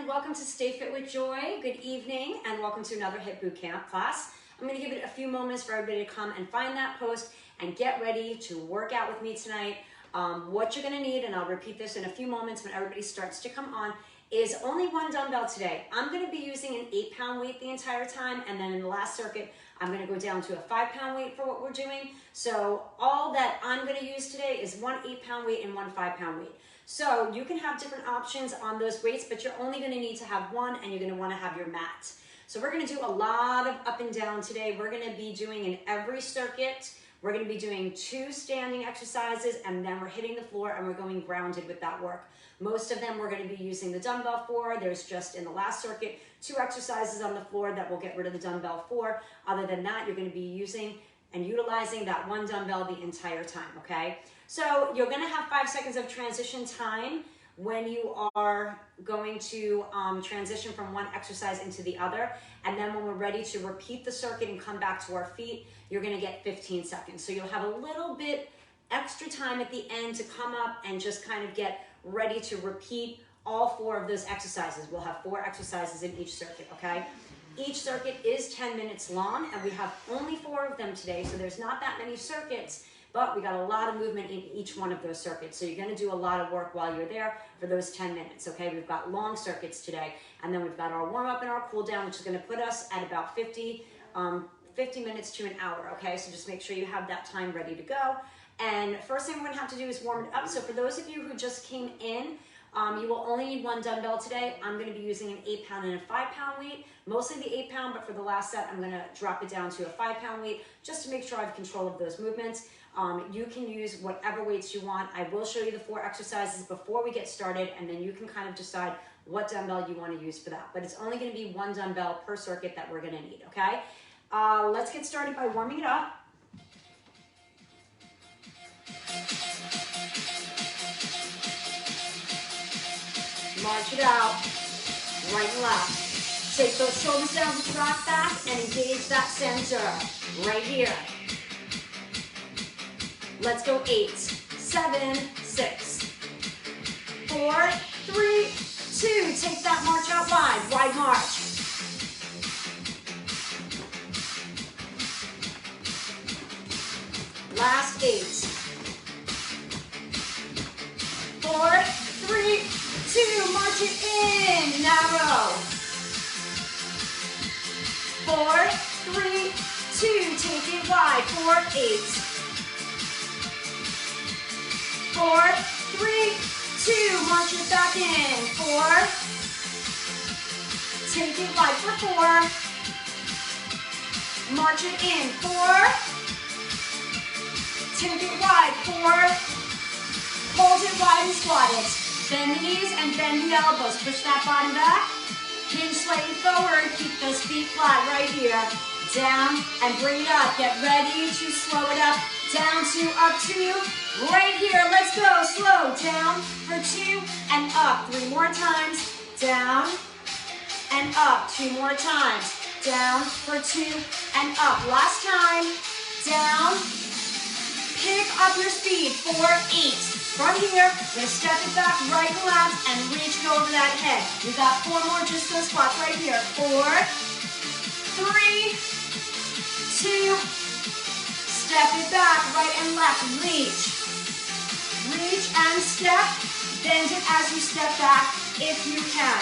Welcome to Stay Fit with Joy. Good evening and welcome to another HIIT Bootcamp class. I'm going to give it a few moments for everybody to come and find that post and get ready to work out with me tonight. What you're going to need, and I'll repeat this in a few moments when everybody starts to come on, is only one dumbbell today. I'm going to be using an 8-pound weight the entire time, and then in the last circuit, I'm going to go down to a 5-pound weight for what we're doing. So all that I'm going to use today is one 8-pound weight and one 5-pound weight. So you can have different options on those weights, but you're only going to need to have one, and you're going to want to have your mat. So we're going to do a lot of up and down today. We're going to be doing in every circuit. We're going to be doing 2 standing exercises, and then we're hitting the floor and we're going grounded with that work. Most of them we're going to be using the dumbbell for. There's just in the last circuit 2 exercises on the floor that we'll get rid of the dumbbell for. Other than that, you're going to be using and utilizing that one dumbbell the entire time, okay? So you're going to have 5 seconds of transition time when you are going to transition from one exercise into the other. And then when we're ready to repeat the circuit and come back to our feet, you're going to get 15 seconds. So you'll have a little bit extra time at the end to come up and just kind of get ready to repeat all 4 of those exercises. We'll have 4 exercises in each circuit, okay? Each circuit is 10 minutes long, and we have only 4 of them today, so there's not that many circuits, but we got a lot of movement in each one of those circuits. So you're going to do a lot of work while you're there for those 10 minutes, okay? We've got long circuits today, and then we've got our warm-up and our cool-down, which is going to put us at about 50 minutes to an hour, okay? So just make sure you have that time ready to go. And first thing we're going to have to do is warm it up. So for those of you who just came in, you will only need one dumbbell today. I'm going to be using an 8-pound and a 5-pound weight, mostly the 8-pound, but for the last set, I'm going to drop it down to a 5-pound weight just to make sure I have control of those movements. You can use whatever weights you want. I will show you the 4 exercises before we get started, and then you can kind of decide what dumbbell you want to use for that. But it's only going to be one dumbbell per circuit that we're going to need, okay? Let's get started by warming it up. March it out, right and left. Take those shoulders down to rock back and engage that center right here. Let's go 8, 7, 6, 4, 3, 2. Take that march out wide march. Last 8, 4, 3, 2, march it in, narrow. 4, 3, 2, take it wide, 4, 8. 4, 3, 2, march it back in, 4. Take it wide for 4. March it in, 4. Take it wide, 4. Hold it wide and squat it. Bend the knees and bend the elbows. Push that bottom back. Hinge slightly forward. Keep those feet flat right here. Down and bring it up. Get ready to slow it up. Down 2, up 2. Right here. Let's go. Slow. Down for 2 and up. 3 more times. Down and up. 2 more times. Down for 2 and up. Last time. Down. Pick up your speed. 4, 8. From here, we're going to step it back right and left and reach it over that head. We got 4 more just those squats right here. 4, 3, 2, step it back right and left, reach. Reach and step, bend it as you step back if you can.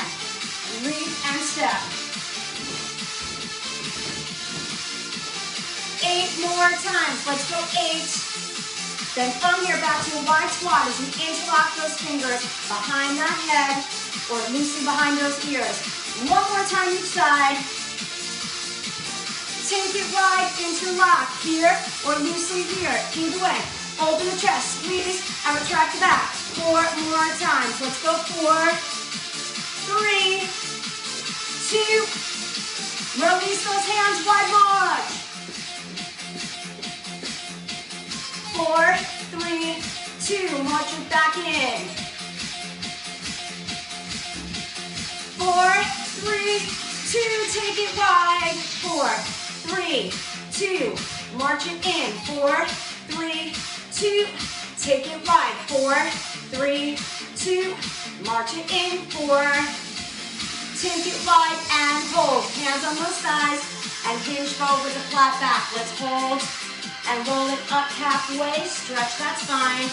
Reach and step. 8 more times, let's go 8. Then from here, back to a wide squat as you interlock those fingers behind that head or loosely behind those ears. 1 more time each side. Take it wide, interlock here or loosely here. Either way, open the chest, squeeze, and retract the back. 4 more times. Let's go 4, 3, 2. Release those hands, wide march. 4, 3, 2, march it back in. 4, 3, 2, take it wide. 4, 3, 2, march it in. 4, 3, 2, take it wide. 4, 3, 2, march it in. 4, Take it wide and hold. Hands on those thighs and hinge forward with a flat back. Let's hold and roll it up halfway. Stretch that spine.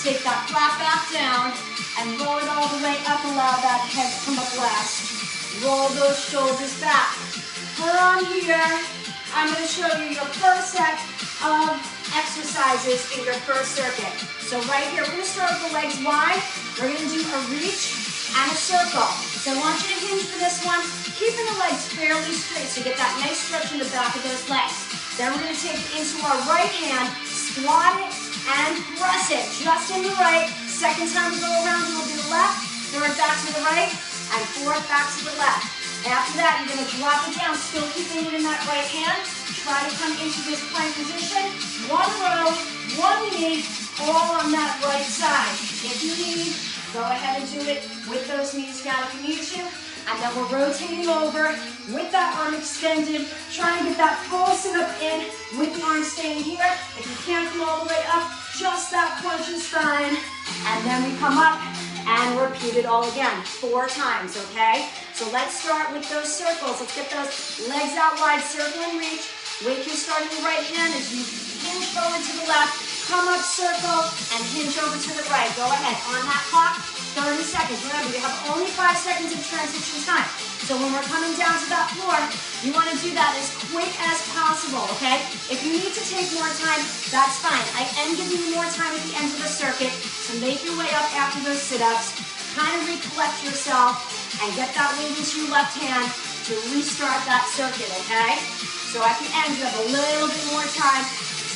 Take that flat back down and roll it all the way up. Allow that head to come up last. Roll those shoulders back. From here, I'm going to show you your first set of exercises in your first circuit. So right here, we're going to start with the legs wide. We're going to do a reach and a circle. So I want you to hinge for this one, keeping the legs fairly straight so you get that nice stretch in the back of those legs. Then we're going to take it into our right hand, squat it and press it. Just in the right. Second time we go around, we'll do the left. Third back to the right, and fourth back to the left. After that, you're going to drop it down, still keeping it in that right hand. Try to come into this plank position. One row, one knee, all on that right side. If you need, go ahead and do it with those knees down if you need to. And then we're rotating over with that arm extended. Try and get that full sit-up in with the arm staying here. If you can't come all the way up, just that crunch is fine. And then we come up and repeat it all again 4 times, okay? So let's start with those circles. Let's get those legs out wide, circle and reach. Wake your starting right hand as you hinge forward to the left. Come up, circle, and hinge over to the right. Go ahead. On that clock, 30 seconds. Remember, you have only 5 seconds of transition time. So when we're coming down to that floor, you want to do that as quick as possible, okay? If you need to take more time, that's fine. I am giving you more time at the end of the circuit, so make your way up after those sit-ups. Kind of recollect yourself and get that weight into your left hand to restart that circuit, okay? So at the end, you have a little bit more time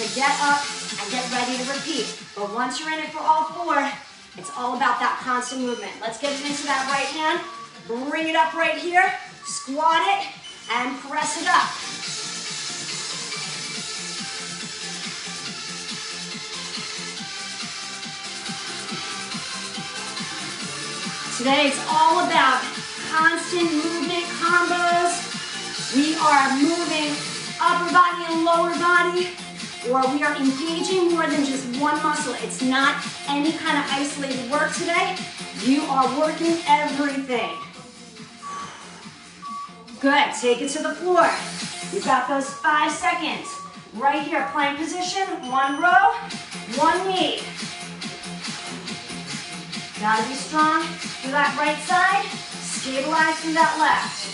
to get up and get ready to repeat. But once you're in it for all 4, it's all about that constant movement. Let's get it into that right hand. Bring it up right here. Squat it and press it up. Today it's all about constant movement combos. We are moving upper body and lower body, or we are engaging more than just one muscle. It's not any kind of isolated work today. You are working everything. Good, take it to the floor. You've got those 5 seconds. Right here, plank position, 1 row, 1 knee. Gotta be strong through that right side, stabilize through that left.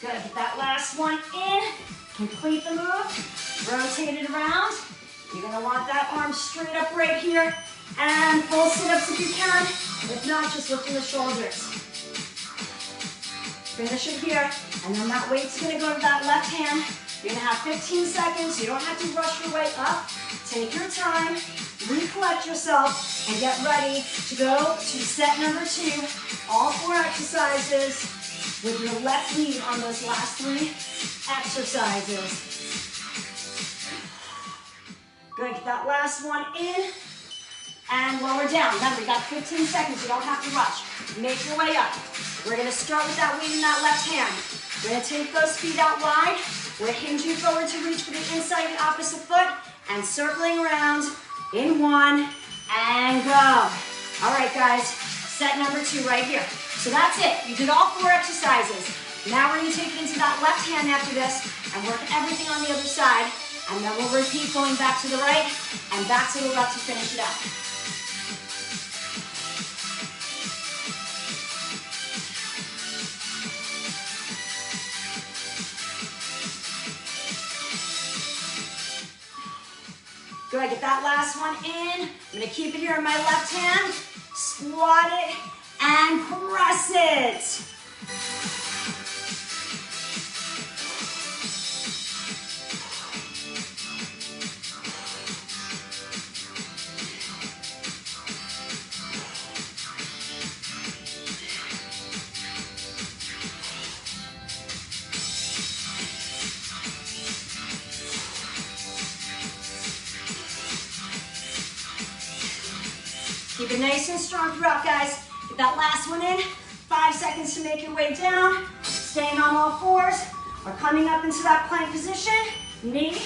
Good, get that last one in, complete the move, rotate it around. You're gonna want that arm straight up right here, and full sit-ups if you can. If not, just lifting the shoulders. Finish it here, and then that weight's gonna go to that left hand. You're gonna have 15 seconds, you don't have to rush your way up. Take your time, recollect yourself, and get ready to go to set number 2. All 4 exercises with your left lead on those last 3 exercises. Good, get that last one in and lower down. Remember, you got 15 seconds, you don't have to rush. Make your way up. We're gonna start with that weight in that left hand. We're gonna take those feet out wide. We're hinging forward to reach for the inside of the opposite foot and circling around in 1 and go. All right, guys, set number 2 right here. So that's it. You did all 4 exercises. Now we're gonna take it into that left hand after this and work everything on the other side. And then we'll repeat going back to the right and back to the left to finish it up. Good, get that last one in. I'm gonna keep it here in my left hand. Squat it and press it. Keep it nice and strong throughout, guys. that last one in. 5 seconds to make your way down. Staying on all fours. Or coming up into that plank position. Knee.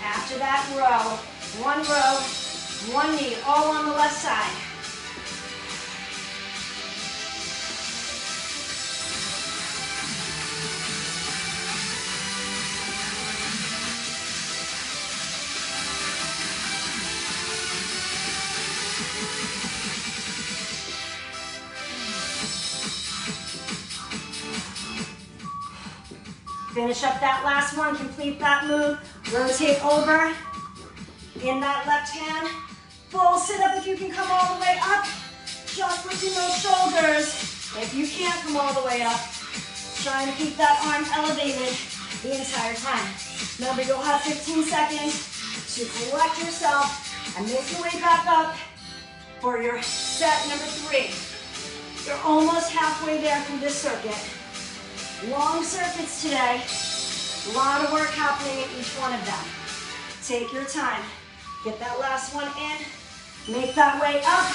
After that, row. One knee, all on the left side. Finish up that last one, complete that move. Rotate over in that left hand. Full sit up if you can come all the way up. Just lifting those shoulders. If you can't come all the way up, trying to keep that arm elevated the entire time. Remember, you'll have 15 seconds to collect yourself and make your way back up for your set number 3. You're almost halfway there through this circuit. Long circuits today, a lot of work happening at each one of them. Take your time, get that last one in, make that way up.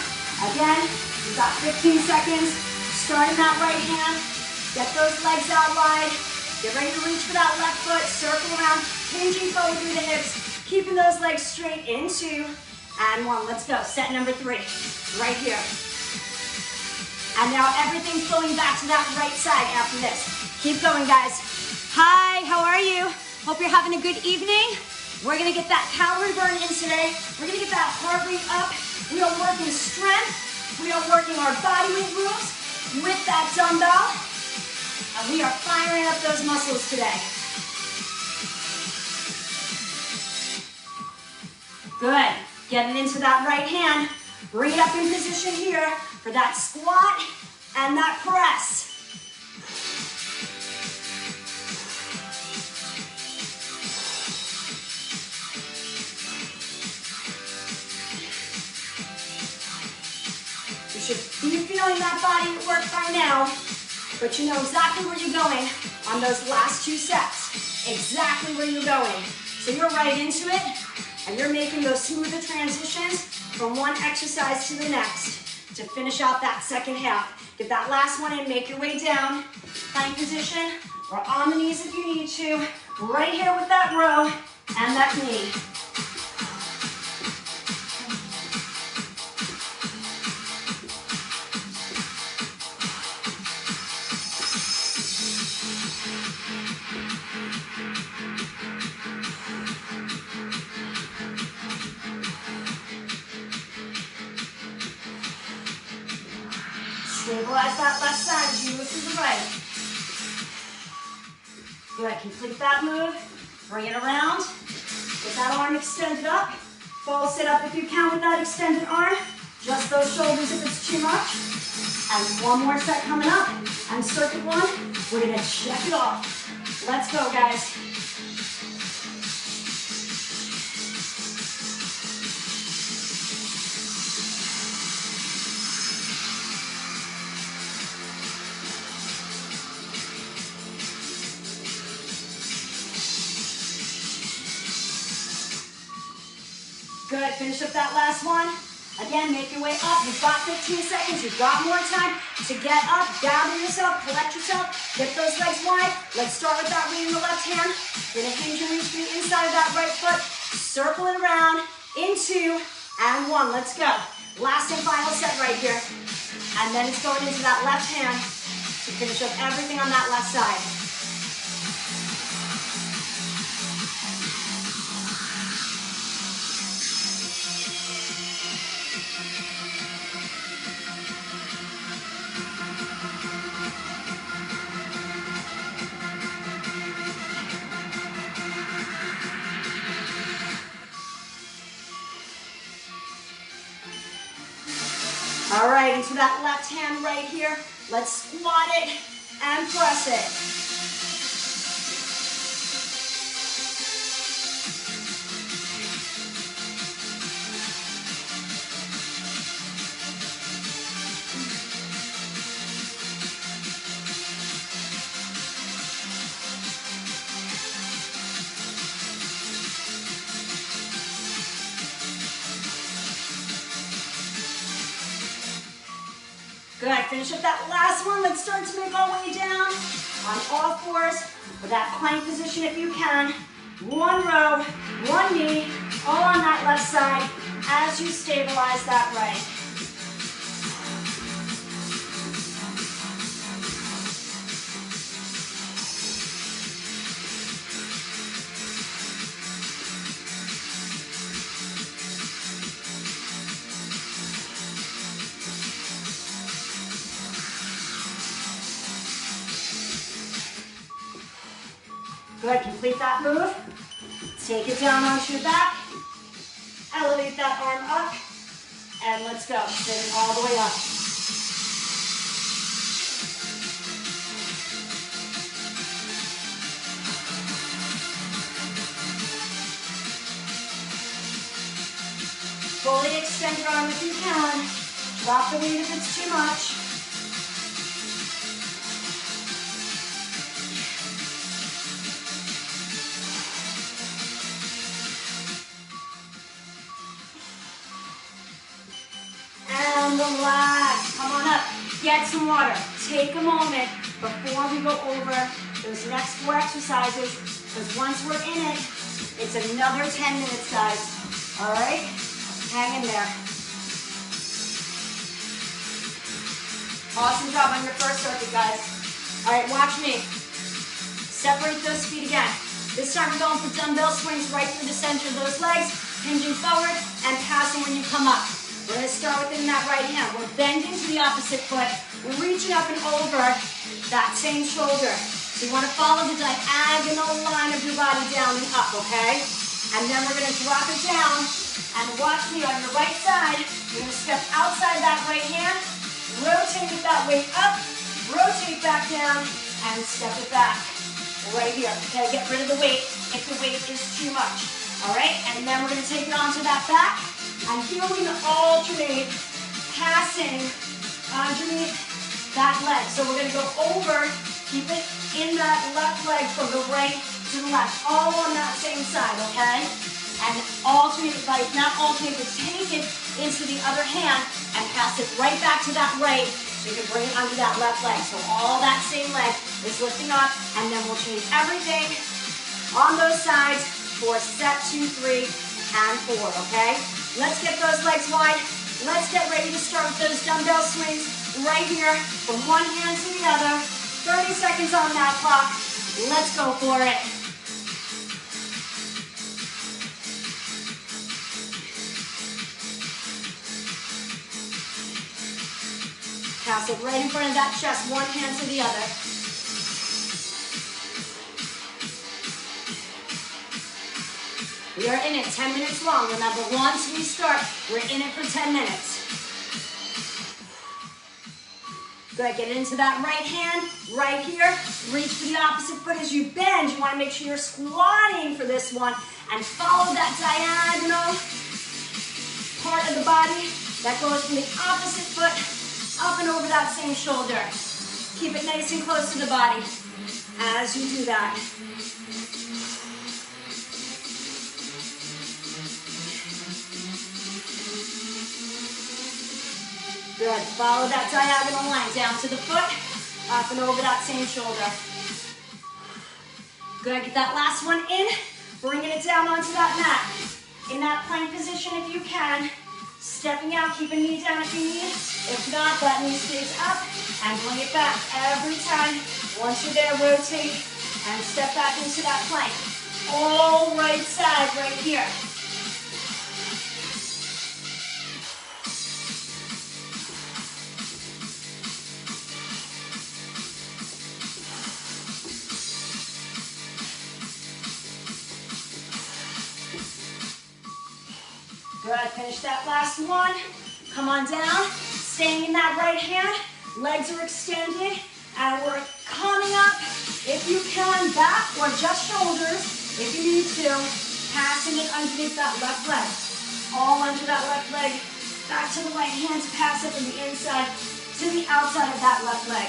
Again, you've got 15 seconds, starting that right hand, get those legs out wide, get ready to reach for that left foot, circle around, hinging forward through the hips, keeping those legs straight in 2, and 1. Let's go, set number 3, right here. And now everything's going back to that right side after this. Keep going, guys. Hi, how are you? Hope you're having a good evening. We're gonna get that calorie burn in today. We're gonna get that heart rate up. We are working strength. We are working our body weight moves with that dumbbell. And we are firing up those muscles today. Good. Getting into that right hand. Bring it up in position here for that squat and that press. You should be feeling that body at work by now, but you know exactly where you're going on those last 2 sets. Exactly where you're going. So you're right into it, and you're making those smoother transitions from one exercise to the next to finish out that second half. Get that last one in, make your way down, plank position, or on the knees if you need to. Right here with that row and that knee. Stabilize that left side as you move to the right. Good, complete that move. Bring it around. Get that arm extended up. Full sit up if you can with that extended arm. Just those shoulders if it's too much. And one more set coming up. And circuit 1, we're gonna check it off. Let's go, guys. Good, finish up that last one. Again, make your way up. You've got 15 seconds. You've got more time to get up, gather yourself, collect yourself, get those legs wide. Let's start with that weight in the left hand. You're gonna hinge and reach to the inside of that right foot. Circle it around, in 2, and 1. Let's go. Last and final set right here. And then it's going into that left hand to finish up everything on that left side. All right, into that left hand right here. Let's squat it and press it. Good, finish up that last one. Let's start to make our way down on all fours with that plank position if you can. One row, one knee, all on that left side as you stabilize that right. Good, complete that move. Take it down onto your back. Elevate that arm up. And let's go. Bring it all the way up. Fully extend your arm if you can. Drop the weight if it's too much. Relax, come on up, get some water. Take a moment before we go over those next 4 exercises, because once we're in it, it's another 10 minutes, guys. All right, hang in there. Awesome job on your first circuit, guys. All right, watch me. Separate those feet again. This time we're going for dumbbell swings right through the center of those legs, hinging forward and passing when you come up. We're going to start within that right hand. We're bending to the opposite foot. We're reaching up and over that same shoulder. So you want to follow the diagonal line of your body down and up, okay? And then we're going to drop it down. And watch me on your right side. You're going to step outside that right hand. Rotate with that weight up. Rotate back down. And step it back. Right here. Okay, get rid of the weight if the weight is too much. All right? And then we're going to take it onto that back. And here we're going to alternate passing underneath that leg. So we're going to go over, keep it in that left leg from the right to the left, all on that same side, okay? And alternate, like not alternate, but take it into the other hand and pass it right back to that right so you can bring it under that left leg. So all that same leg is lifting up, and then we'll change everything on those sides for set 2, 3, and 4, okay? Let's get those legs wide. Let's get ready to start with those dumbbell swings right here from one hand to the other. 30 seconds on that clock. Let's go for it. Pass it right in front of that chest, one hand to the other. We are in it 10 minutes long. Remember, once we start, we're in it for 10 minutes. Good, get into that right hand, right here. Reach for the opposite foot as you bend. You want to make sure you're squatting for this one. And follow that diagonal part of the body that goes from the opposite foot up and over that same shoulder. Keep it nice and close to the body as you do that. Good, follow that diagonal line down to the foot, up and over that same shoulder. Good, get that last one in, bringing it down onto that mat. In that plank position if you can, stepping out, keep a knee down if you need. If not, that knee stays up, and bring it back every time. Once you're there, rotate, and step back into that plank. All right side right here. Good, finish that last one. Come on down, staying in that right hand. Legs are extended, and we're coming up, if you can, back or just shoulders, if you need to, passing it underneath that left leg. All under that left leg, back to the right hand to pass it from the inside to the outside of that left leg.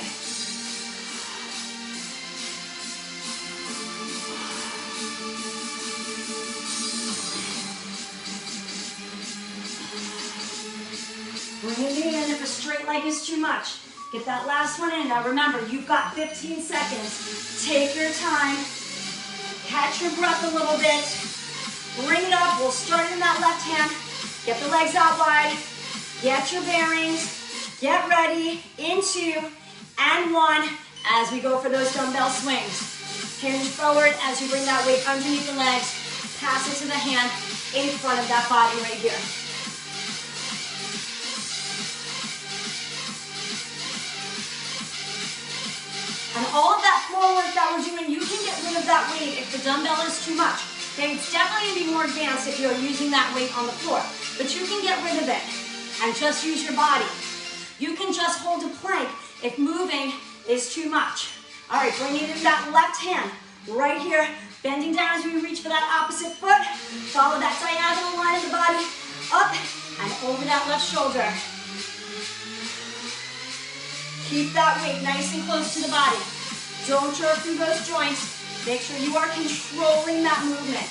Bring Bending the knee in if a straight leg is too much. Get that last one in. Now remember, you've got 15 seconds. Take your time. Catch your breath a little bit. Bring it up. We'll start in that left hand. Get the legs out wide. Get your bearings. Get ready. In 2 and 1 as we go for those dumbbell swings. Hinge forward as you bring that weight underneath the legs. Pass it to the hand in front of that body right here. And all of that floor work that we're doing, you can get rid of that weight if the dumbbell is too much. Okay, it's definitely going to be more advanced if you're using that weight on the floor. But you can get rid of it and just use your body. You can just hold a plank if moving is too much. All right, bring it in that left hand right here. Bending down as we reach for that opposite foot. Follow that diagonal line of the body. Up and over that left shoulder. Keep that weight nice and close to the body. Don't jerk through those joints. Make sure you are controlling that movement.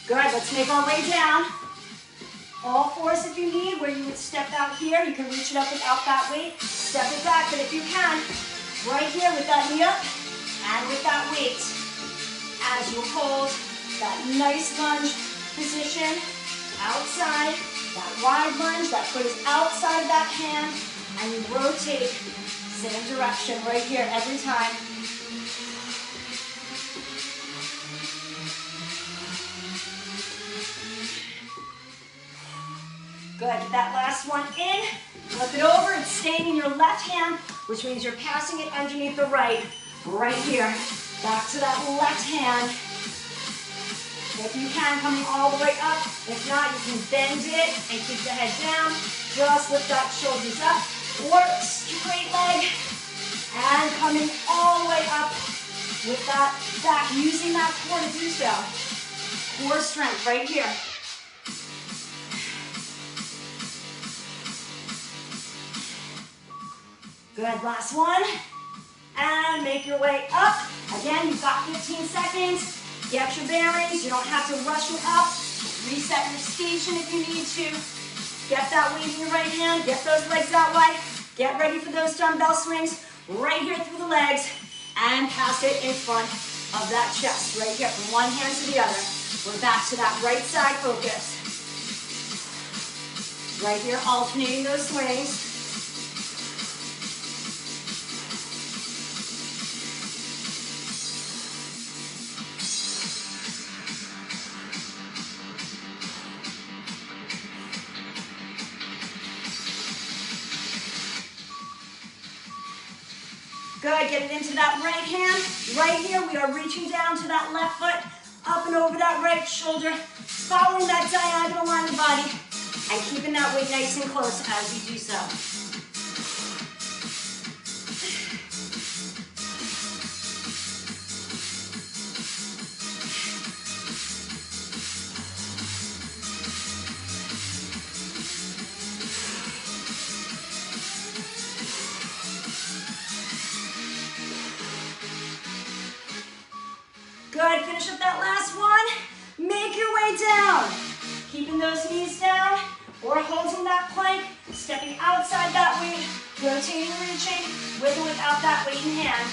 Good, let's make our way down. All fours if you need, where you would step out here. You can reach it up without that weight. Step it back, but if you can, right here with that knee up and with that weight. As you hold that nice lunge position outside, that wide lunge, that foot is outside of that hand, and you rotate same direction right here every time. Good, get that last one in. Flip it over, it's staying in your left hand, which means you're passing it underneath the right. Right here, back to that left hand. If you can, coming all the way up. If not, you can bend it and keep the head down. Just lift that shoulders up. Or straight leg. And coming all the way up with that back, using that core to do so. Core strength right here. Good, last one. And make your way up. Again, you've got 15 seconds. Get your bearings. You don't have to rush it up. Reset your station if you need to. Get that weight in your right hand. Get those legs out wide. Get ready for those dumbbell swings. Right here through the legs. And pass it in front of that chest. Right here from one hand to the other. We're back to that right side focus. Right here, alternating those swings. Good, get it into that right hand. Right here, we are reaching down to that left foot, up and over that right shoulder, following that diagonal line of the body, and keeping that weight nice and close as you do so. Good, finish up that last one. Make your way down. Keeping those knees down or holding that plank, stepping outside that weight, rotating, reaching, with or without that weight in hand.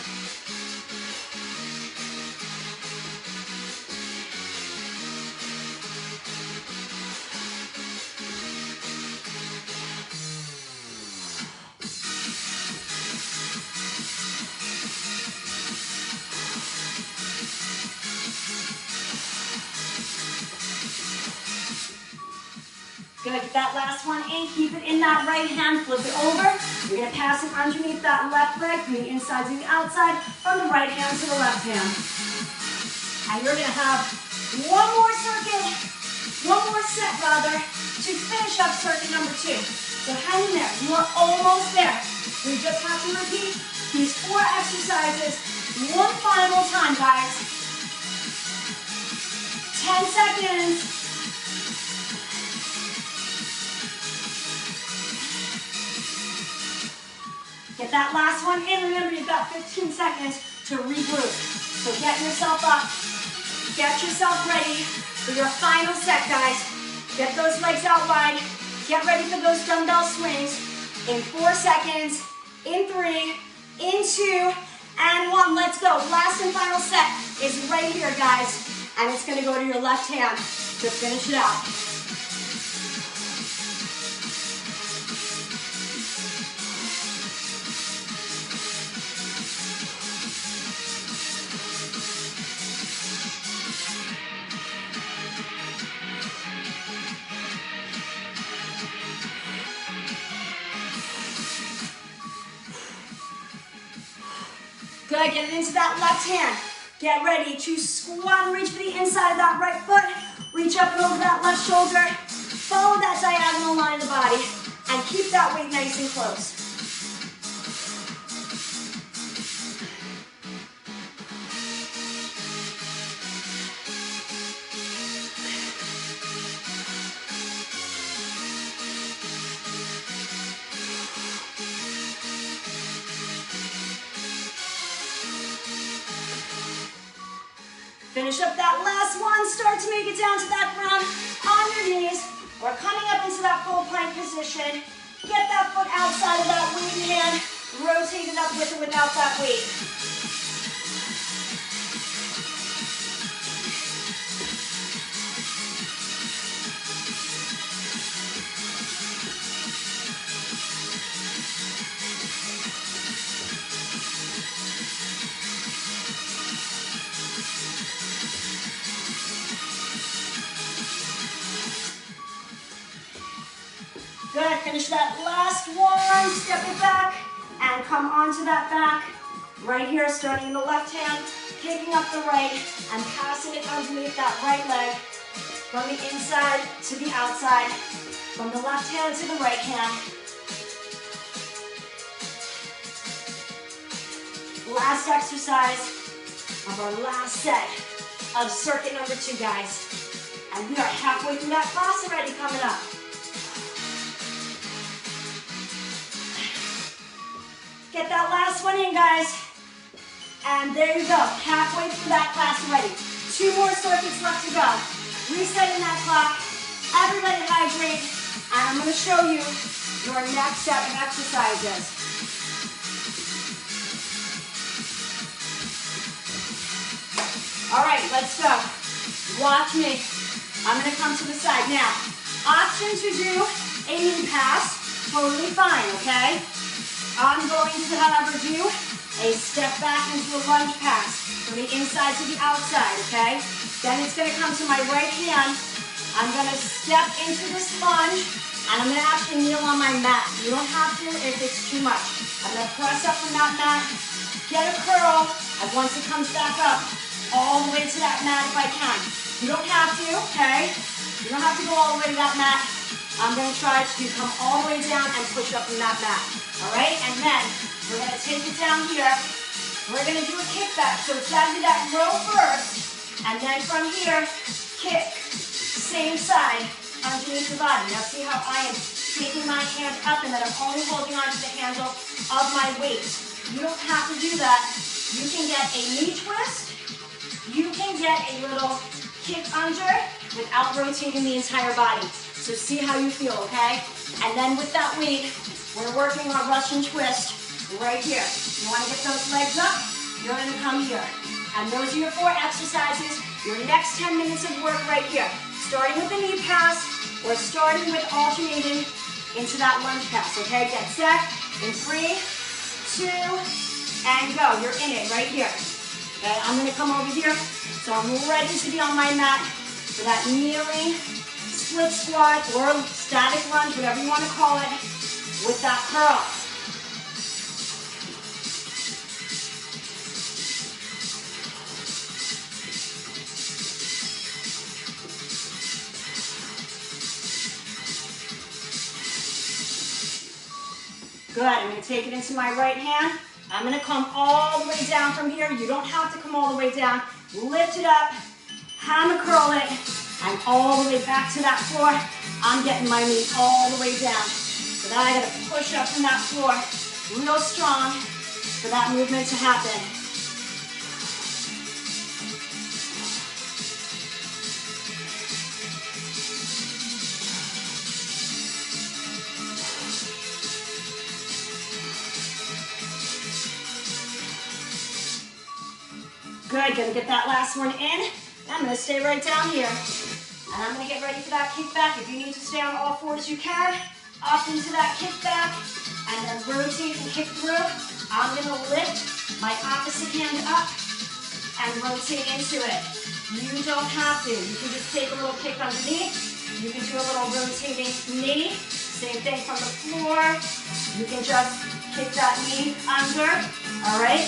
Good, get that last one in, keep it in that right hand, flip it over. You're gonna pass it underneath that left leg, from the inside to the outside, from the right hand to the left hand. And you're gonna have one more set to finish up circuit number 2. So hang in there, you are almost there. We just have to repeat these 4 exercises one final time, guys. 10 seconds. Get that last one in. Remember, you've got 15 seconds to regroup. So get yourself up. Get yourself ready for your final set, guys. Get those legs out wide. Get ready for those dumbbell swings in 4 seconds, in 3, in 2, and 1. Let's go. Last and final set is right here, guys. And it's going to go to your left hand to finish it out. Good, get it into that left hand. Get ready to squat and reach for the inside of that right foot. Reach up and over that left shoulder. Follow that diagonal line of the body and keep that weight nice and close. Finish up that last one. Start to make it down to that ground on your knees. We're coming up into that full plank position. Get that foot outside of that weighted hand. Rotate it up with or without that weight. Good, finish that last one, step it back, and come onto that back. Right here, starting in the left hand, picking up the right, and passing it underneath that right leg. From the inside to the outside, from the left hand to the right hand. Last exercise of our last set of circuit number 2, guys. And we are halfway through that class already coming up. Get that last one in, guys. And there you go, halfway through that class already. 2 more circuits left to go. Resetting that clock. Everybody hydrate. And I'm gonna show you your next set of exercises. All right, let's go. Watch me. I'm gonna come to the side. Now, option to do a knee pass, totally fine, okay? I'm going to, however, do a step back into a lunge pass from the inside to the outside, okay? Then it's going to come to my right hand. I'm going to step into this lunge, and I'm going to actually kneel on my mat. You don't have to if it's too much. I'm going to press up from that mat, get a curl, and once it comes back up, all the way to that mat if I can. You don't have to, okay? You don't have to go all the way to that mat. I'm going to try to come all the way down and push up from that mat. All right, and then we're going to take it down here. We're going to do a kickback. So it's got to be that row first, and then from here, kick, same side, underneath the body. Now see how I am taking my hand up and then I'm only holding on to the handle of my weight. You don't have to do that. You can get a knee twist. You can get a little kick under without rotating the entire body. So see how you feel, okay? And then with that weight, we're working on Russian twist right here. You want to get those legs up, you're going to come here. And those are your 4 exercises, your next 10 minutes of work right here. Starting with the knee pass, or starting with alternating into that lunge pass, okay? Get set in 3, 2, and go. You're in it right here. Okay, I'm going to come over here, so I'm ready to be on my mat for that kneeling split squat or static lunge, whatever you want to call it, with that curl. Good, I'm going to take it into my right hand. I'm going to come all the way down from here. You don't have to come all the way down. Lift it up, hammer curl it, and all the way back to that floor. I'm getting my knee all the way down. So now I got to push up from that floor real strong for that movement to happen. Good, gonna get that last one in. I'm gonna stay right down here. And I'm gonna get ready for that kick back. If you need to stay on all fours, you can. Up into that kick back, and then rotate and kick through. I'm gonna lift my opposite hand up and rotate into it. You don't have to. You can just take a little kick underneath. You can do a little rotating knee. Same thing from the floor. You can just kick that knee under, all right?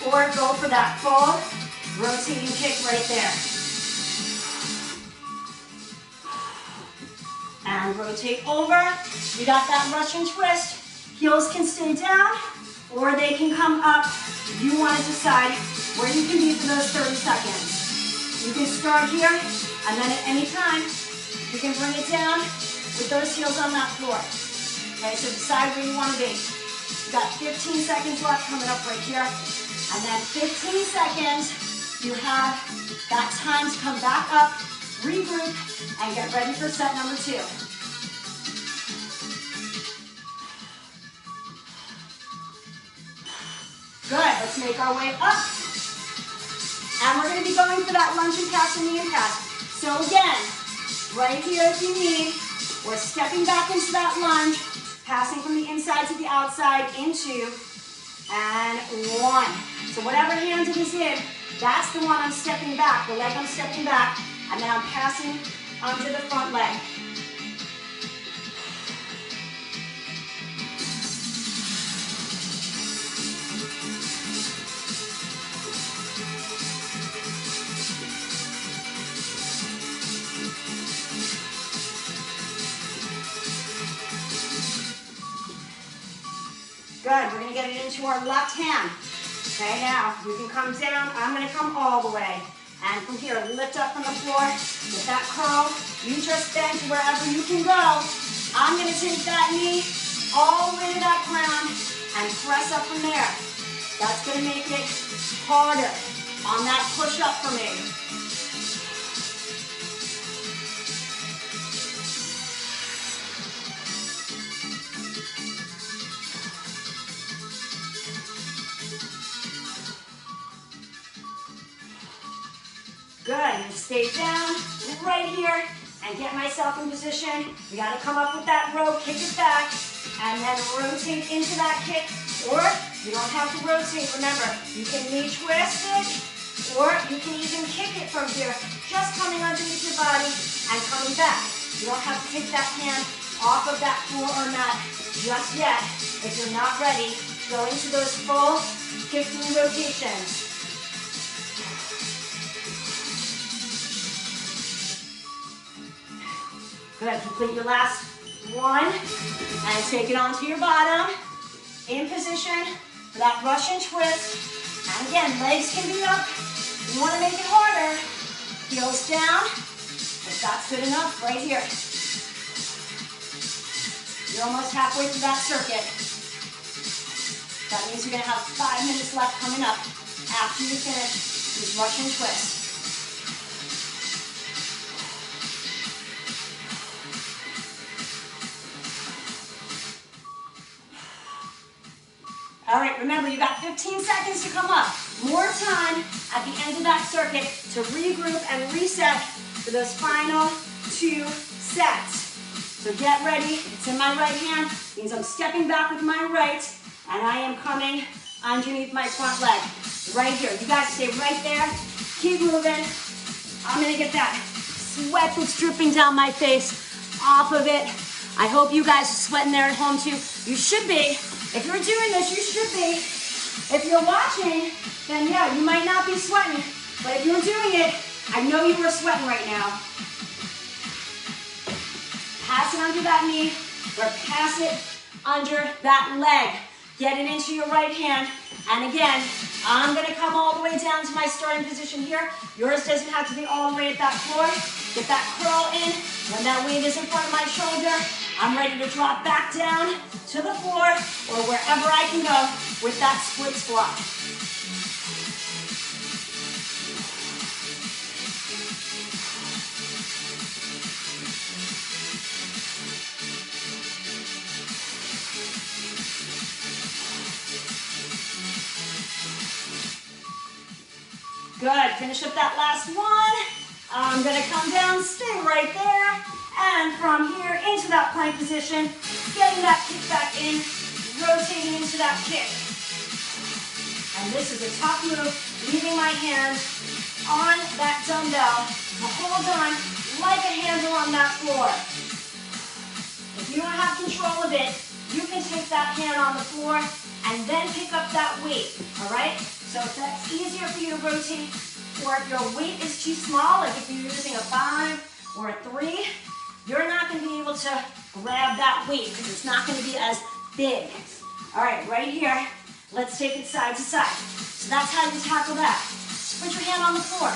Or go for that full rotating kick right there. And rotate over. You got that Russian twist. Heels can stay down or they can come up. You want to decide where you can be for those 30 seconds. You can start here and then at any time you can bring it down with those heels on that floor. Okay, so decide where you want to be. You got 15 seconds left coming up right here. And then 15 seconds, you have that time to come back up, regroup, and get ready for set number 2. Good, let's make our way up. And we're gonna be going for that lunge and pass and knee and pass. So again, right here if you need, we're stepping back into that lunge, passing from the inside to the outside, into, and 1. So whatever hand it is in, that's the one I'm stepping back, the leg I'm stepping back, and then I'm passing under the front leg. Good, we're gonna get it into our left hand. Okay, now you can come down, I'm gonna come all the way. And from here, lift up from the floor, with that curl, you just bend to wherever you can go. I'm gonna take that knee all the way to that ground and press up from there. That's gonna make it harder on that push up for me. Good, and stay down right here and get myself in position. We gotta come up with that rope, kick it back, and then rotate into that kick. Or you don't have to rotate, remember, you can knee twist it, or you can even kick it from here, just coming underneath your body and coming back. You don't have to take that hand off of that floor or mat just yet if you're not ready. Go into those full kick through rotations. Good, complete your last one and take it onto your bottom. In position for that Russian twist. And again, legs can be up. You want to make it harder. Heels down. If that's good enough, right here. You're almost halfway through that circuit. That means you're going to have 5 minutes left coming up after you finish this Russian twist. All right, remember you got 15 seconds to come up. More time at the end of that circuit to regroup and reset for those final 2 sets. So get ready, it's in my right hand, means I'm stepping back with my right, and I am coming underneath my front leg. Right here, you guys stay right there, keep moving. I'm gonna get that sweat that's dripping down my face off of it. I hope you guys are sweating there at home too. You should be. If you're doing this, you should be. If you're watching, then yeah, you might not be sweating. But if you're doing it, I know you are sweating right now. Pass it under that knee, or pass it under that leg. Get it into your right hand. And again, I'm gonna come all the way down to my starting position here. Yours doesn't have to be all the way at that floor. Get that curl in. When that weight is in front of my shoulder, I'm ready to drop back down to the floor or wherever I can go with that split squat. Good, finish up that last one. I'm gonna come down, stay right there, and from here into that plank position, getting that kick back in, rotating into that kick. And this is a tough move, leaving my hands on that dumbbell to hold on like a handle on that floor. If you don't have control of it, you can take that hand on the floor and then pick up that weight, all right? So if that's easier for you to rotate, or if your weight is too small, like if you're using a 5 or a 3, you're not going to be able to grab that weight because it's not going to be as big. All right, right here, let's take it side to side. So that's how you tackle that. Put your hand on the floor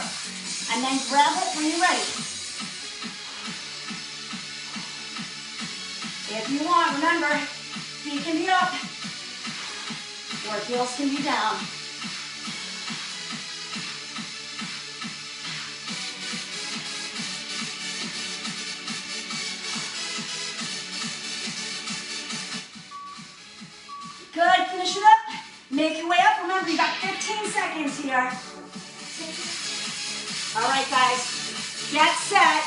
and then grab it when you're ready. If you want, remember, feet can be up or heels can be down. Good, finish it up. Make your way up. Remember, you got 15 seconds here. All right, guys, get set,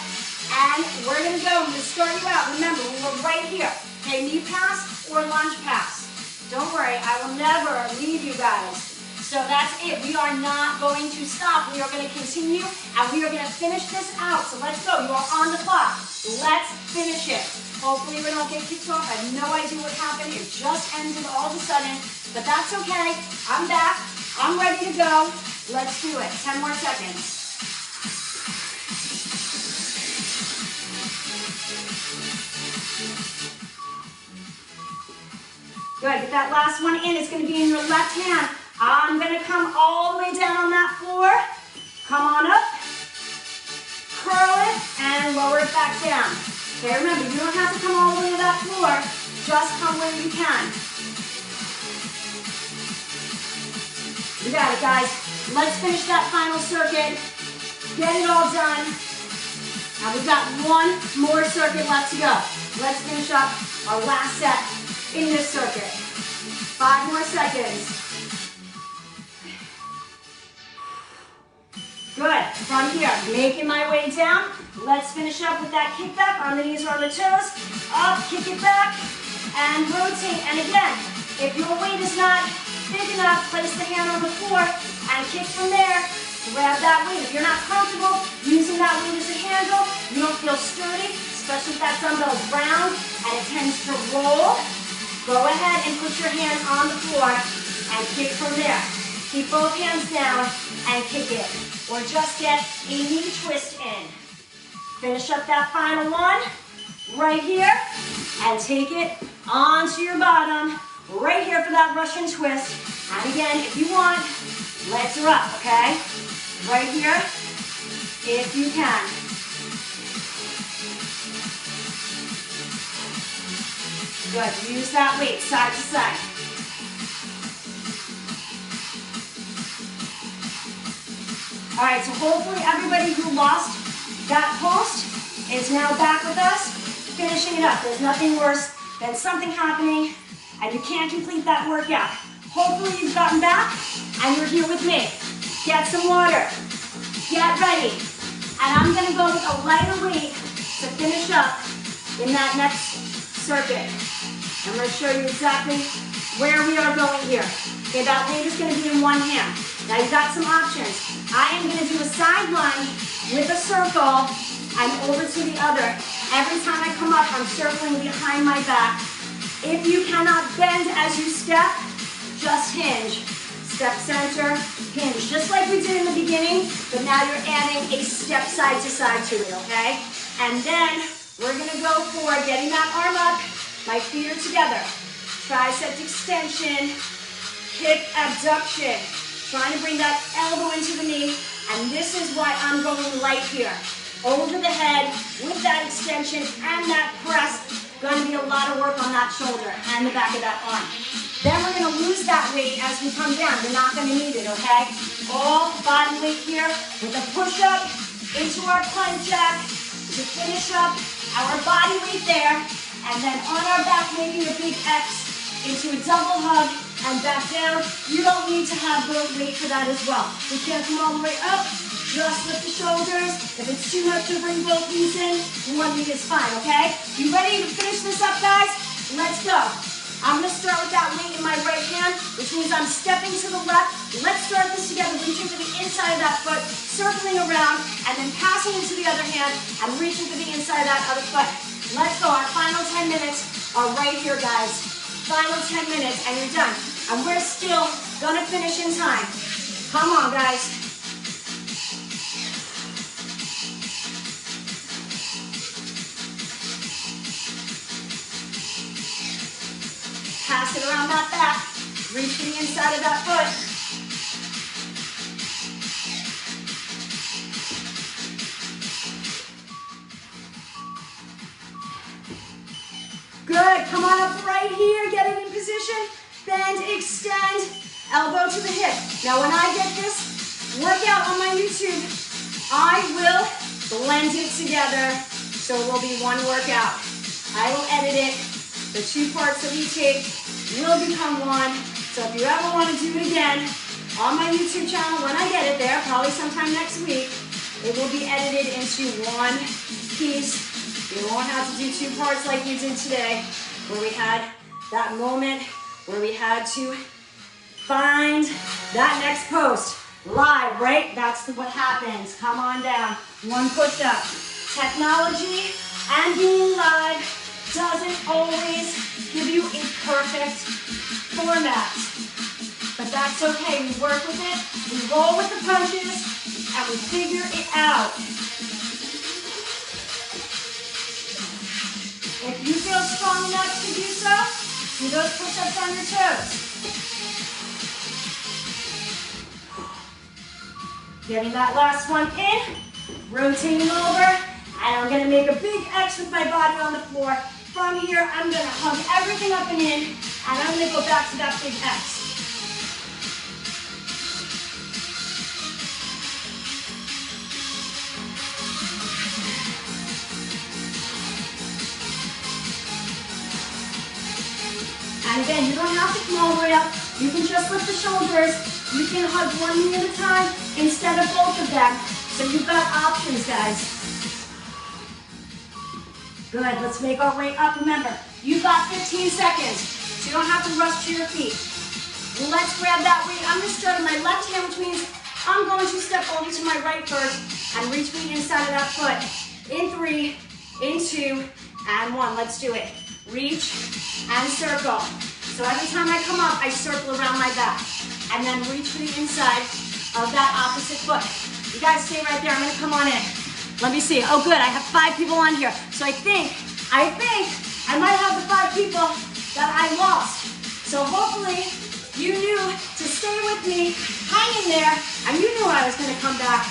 and we're gonna go. I'm gonna start you out. Remember, we're right here. Okay, knee pass or lunge pass. Don't worry, I will never leave you guys. So that's it. We are not going to stop. We are going to continue, and we are going to finish this out. So let's go. You are on the clock. Let's finish it. Hopefully we don't get kicked off. I have no idea what happened. It just ended all of a sudden, but that's okay. I'm back. I'm ready to go. Let's do it. 10 more seconds. Good. Get that last one in. It's going to be in your left hand. I'm going to come all the way down on that floor. Come on up. Curl it and lower it back down. Okay, remember, you don't have to come all the way to that floor. Just come where you can. You got it, guys. Let's finish that final circuit. Get it all done. Now we've got one more circuit left to go. Let's finish up our last set in this circuit. 5 more seconds. Good. From here, making my way down. Let's finish up with that kick back on the knees or on the toes. Up, kick it back, and rotate. And again, if your weight is not big enough, place the hand on the floor and kick from there. Grab that weight. If you're not comfortable using that weight as a handle, you don't feel sturdy, especially if that dumbbell is round and it tends to roll, go ahead and put your hand on the floor and kick from there. Keep both hands down and kick it. Or just get a knee twist in. Finish up that final one right here and take it onto your bottom right here for that Russian twist. And again, if you want, legs are up, okay? Right here, if you can. Good, use that weight side to side. All right, so hopefully everybody who lost that post is now back with us, finishing it up. There's nothing worse than something happening and you can't complete that workout. Hopefully you've gotten back and you're here with me. Get some water, get ready, and I'm gonna go with a lighter weight to finish up in that next circuit. I'm gonna show you exactly where we are going here. Okay, that weight is gonna be in one hand. Now you've got some options. I am gonna do a side lunge with a circle and over to the other. Every time I come up, I'm circling behind my back. If you cannot bend as you step, just hinge. Step center, hinge. Just like we did in the beginning, but now you're adding a step side to side to it, okay? And then we're gonna go for getting that arm up. My feet are together. Tricep extension, hip abduction. Trying to bring that elbow into the knee, and this is why I'm going light here. Over the head with that extension and that press, Going to be a lot of work on that shoulder and the back of that arm. Then we're going to lose that weight as we come down. You're not going to need it, okay? All body weight here with a push-up into our plank jack to finish up our body weight there. And then on our back, making a big X into a double hug and back down. You don't need to have the weight for that as well. We can't come all the way up. Just lift the shoulders. If it's too much to bring both knees in, one knee is fine, okay? You ready to finish this up, guys? Let's go. I'm going to start with that weight in my right hand, which means I'm stepping to the left. Let's start this together, reaching for the inside of that foot, circling around, and then passing into the other hand and reaching for the inside of that other foot. Let's go. Our final 10 minutes are right here, guys. Final 10 minutes, and you're done. And we're still going to finish in time. Come on, guys. Pass it around that back. Reach for the inside of that foot. Good. Come on up right here. Getting in position. Bend, extend. Elbow to the hip. Now when I get this workout on my YouTube, I will blend it together so it will be one workout. I will edit it. The two parts that we take will become one. So if you ever want to do it again on my YouTube channel, when I get it there, probably sometime next week, it will be edited into one piece. You won't have to do two parts like you did today, where we had that moment where we had to find that next post. Live, right? That's what happens. Come on down. One push-up. Technology and being live doesn't always give you a perfect format. But that's okay. We work with it, we roll with the punches, and we figure it out. If you feel strong enough to do so, do those push-ups on your toes. Getting that last one in, rotating over, and I'm gonna make a big X with my body on the floor. From here, I'm gonna hug everything up and in, and I'm gonna go back to that big X. And again, you don't have to come all the way up. You can just lift the shoulders. You can hug one knee at a time instead of both of them. So you've got options, guys. Good, let's make our way up. Remember, you've got 15 seconds, so you don't have to rush to your feet. Let's grab that weight. I'm gonna start on my left hand, which means I'm going to step over to my right first and reach for the inside of that foot. In 3, in 2, and 1. Let's do it. Reach and circle. So every time I come up, I circle around my back. And then reach for the inside of that opposite foot. You guys stay right there. I'm gonna come on in. Let me see. Oh, good. I have 5 people on here. So I think I might have the 5 people that I lost. So hopefully you knew to stay with me, hang in there, and you knew I was gonna come back.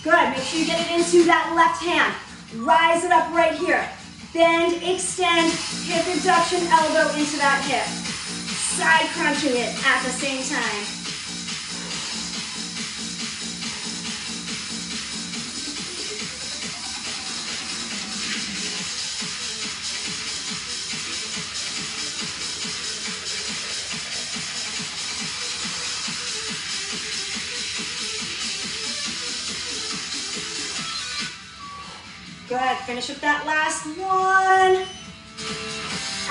Good. Make sure you get it into that left hand. Rise it up right here. Bend, extend, hip abduction, elbow into that hip. Side crunching it at the same time. Good, finish with that last one.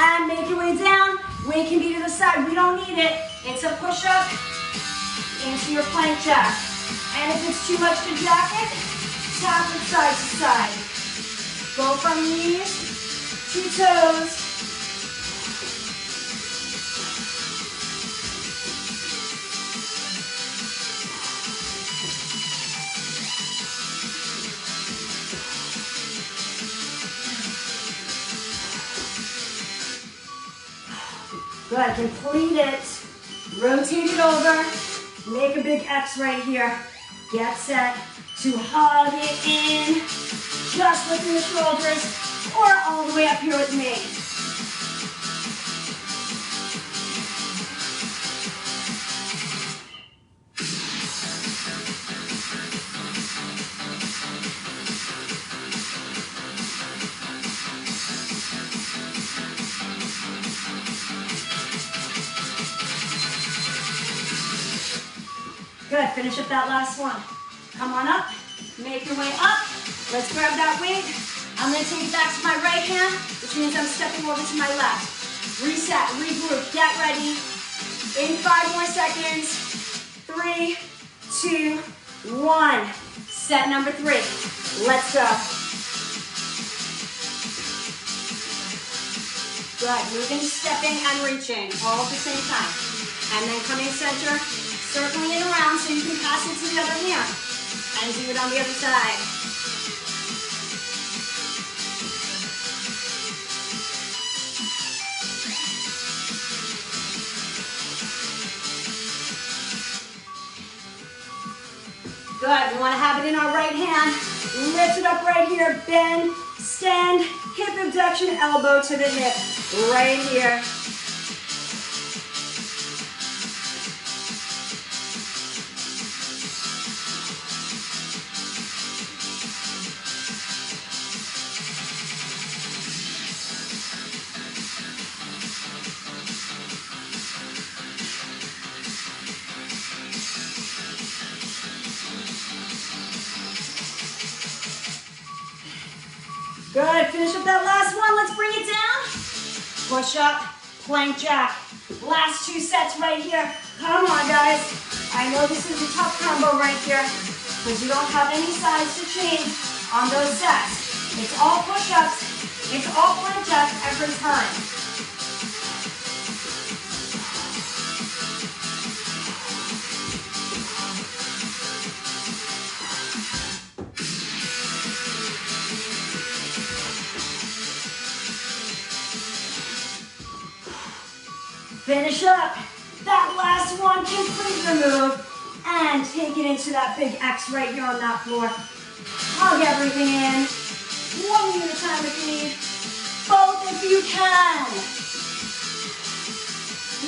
And make your way down. Weight can be to the side, we don't need it. It's a push-up into your plank jack. And if it's too much to jack it, tap it side to side. Go from knees to toes. Good, complete it. Rotate it over. Make a big X right here. Get set. to hug it in, just lifting the shoulders, or all the way up here with me. Good, finish up that last one. Come on up, make your way up. Let's grab that weight. I'm gonna take it back to my right hand, which means I'm stepping over to my left. Reset, regroup, get ready. In 5 more seconds. 3, 2, 1. Set number 3. Let's go. Good, moving, stepping, and reaching all at the same time. And then coming center, circling it around so you can pass it to the other hand. And do it on the other side. Good, we want to have it in our right hand. Lift it up right here, bend, extend, hip abduction, elbow to the hip. Right here. Good, finish up that last one. Let's bring it down. Push up, plank jack. Last 2 sets right here. Come on, guys. I know this is a tough combo right here because you don't have any sides to change on those sets. It's all push-ups. It's all plank jacks every time. Finish up that last one, complete the move, and take it into that big X right here on that floor. Hug everything in. 1 minute at a time if you need. Both if you can.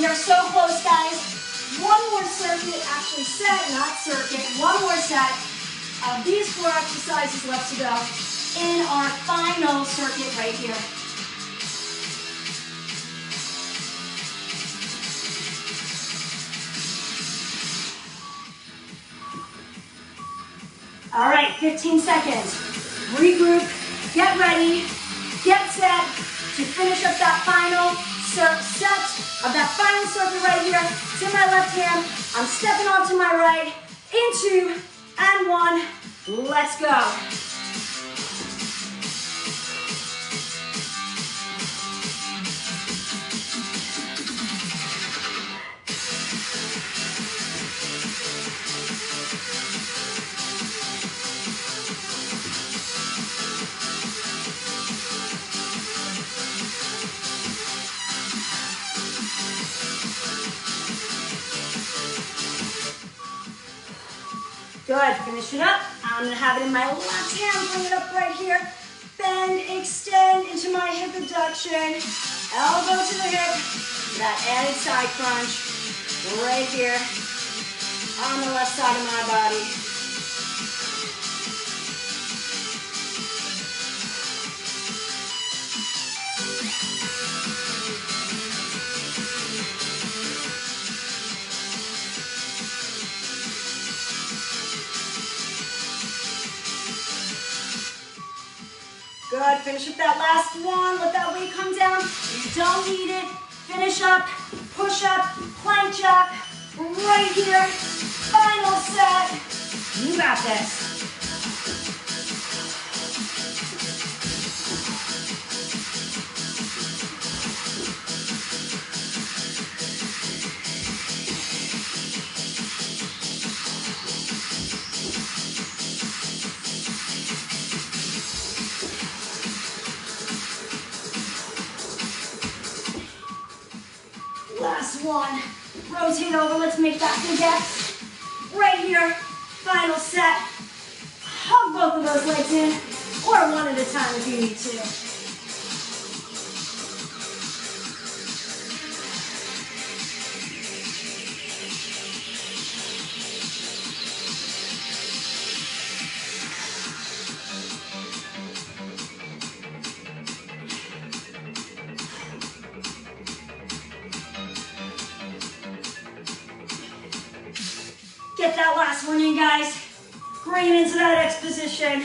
We are so close, guys. 1 more circuit, actually set, not circuit. 1 more set of these 4 exercises left to go in our final circuit right here. All right, 15 seconds. Regroup, get ready, get set to finish up that final set of that final circuit right here. It's in my left hand. I'm stepping off to my right. In 2 and 1. Let's go. Good, finish it up. I'm gonna have it in my left hand, bring it up right here. Bend, extend into my hip abduction. Elbow to the hip. That added side crunch right here on the left side of my body. Good, finish up that last one, let that weight come down. You don't need it. Finish up, push up, plank jack, right here. Final set. You got this. Last one. Rotate over. Let's make that big X. Right here. Final set. both of those legs in, or one at a time if you need to. Get that last one in, guys. Bring it into that X position.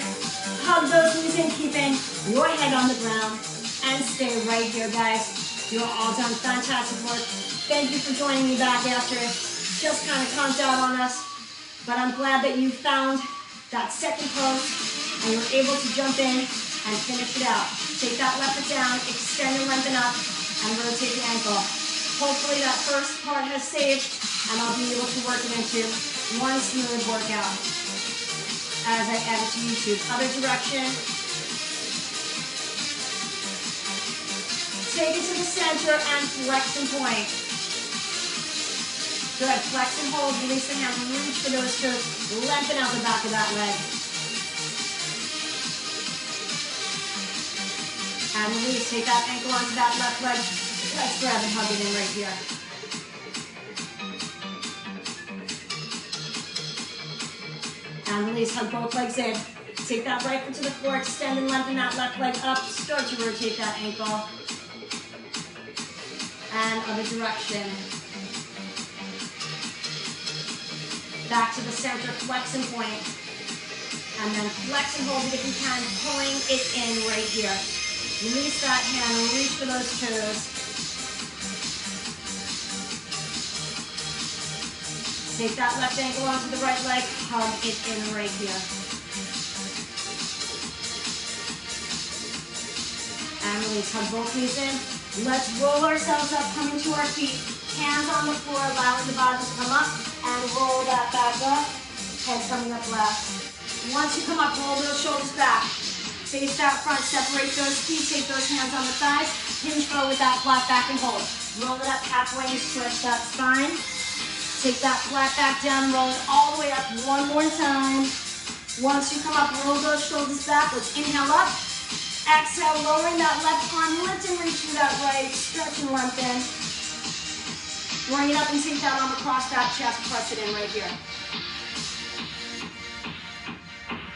Hug those knees in, keeping your head on the ground. And stay right here, guys. You're all done fantastic work. Thank you for joining me back after it just kind of conked out on us. But I'm glad that you found that second pose and you were able to jump in and finish it out. Take that left foot down, extend and lengthen up, and rotate the ankle. Hopefully that first part has saved, and I'll be able to work it into one smooth workout as I add it to YouTube. Other direction. Take it to the center and flex and point. Good. Flex and hold. Release the hands. Reach for those toes. Lengthen out the back of that leg. And release. Take that ankle onto that left leg. Let's grab and hug it in right here. And release, hug both legs in. Take that right foot to the floor, extend and lengthen that left leg up. Start to rotate that ankle. And other direction. Back to the center, flex and point. And then flex and hold it if you can, pulling it in right here. Release that hand, reach for those toes. Take that left ankle onto the right leg, hug it in right here. And release, hug both knees in. Let's roll ourselves up, coming to our feet. Hands on the floor, allowing the body to come up, and roll that back up. Head coming up left. Once you come up, roll those shoulders back. Face that front, separate those feet, take those hands on the thighs, hinge forward with that flat back and hold. Roll it up halfway and stretch that spine. Take that flat back down, roll it all the way up one more time. Once you come up, roll those shoulders back. Let's inhale up. Exhale, lowering that left arm, lift and reach through that right, stretch and lengthen. Bring it up and take that arm across that chest, press it in right here.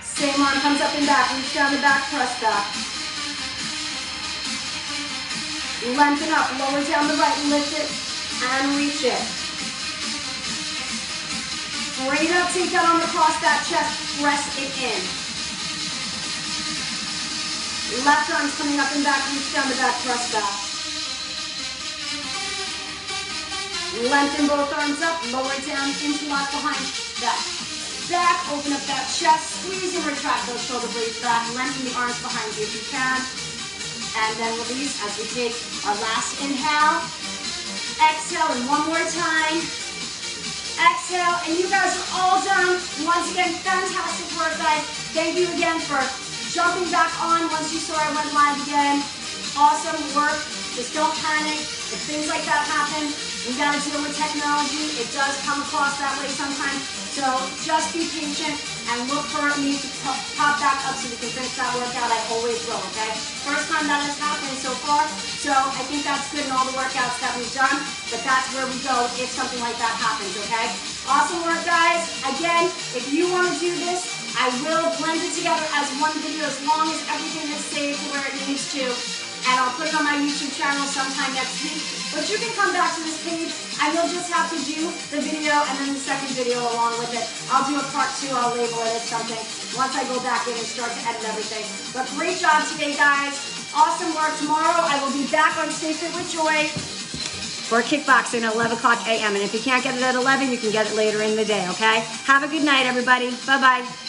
Same arm comes up and back, reach down the back, press back. Lengthen up, lower down the right, lift it, and reach it. Bring it up, take that arm across that chest, press it in. Left arm's coming up and back, reach down the back, press back. Lengthen both arms up, lower down, interlock behind that back, open up that chest, squeeze and retract those shoulder blades back, lengthen the arms behind you if you can. And then release as we take our last inhale. Exhale, and one more time. Exhale, and you guys are all done. Once again, fantastic work, guys. Thank you again for jumping back on once you saw I went live again. Awesome work. Just don't panic. If things like that happen, we got to deal with technology. It does come across that way sometimes. So just be patient and look for me to pop back up so we can finish that workout. I always will, okay? First time that has happened so far. So I think that's good in all the workouts that we've done. But that's where we go if something like that happens, okay? Awesome work, guys. Again, if you want to do this, I will blend it together as one video as long as everything is saved to where it needs to. And I'll put it on my YouTube channel sometime next week. But you can come back to this page and you'll just have to do the video and then the second video along with it. I'll do a part 2, I'll label it as something once I go back in and start to edit everything. But great job today, guys. Awesome work. Tomorrow I will be back on Stay Fit with Joy for kickboxing at 11 o'clock a.m. And if you can't get it at 11, you can get it later in the day, okay? Have a good night, everybody. Bye-bye.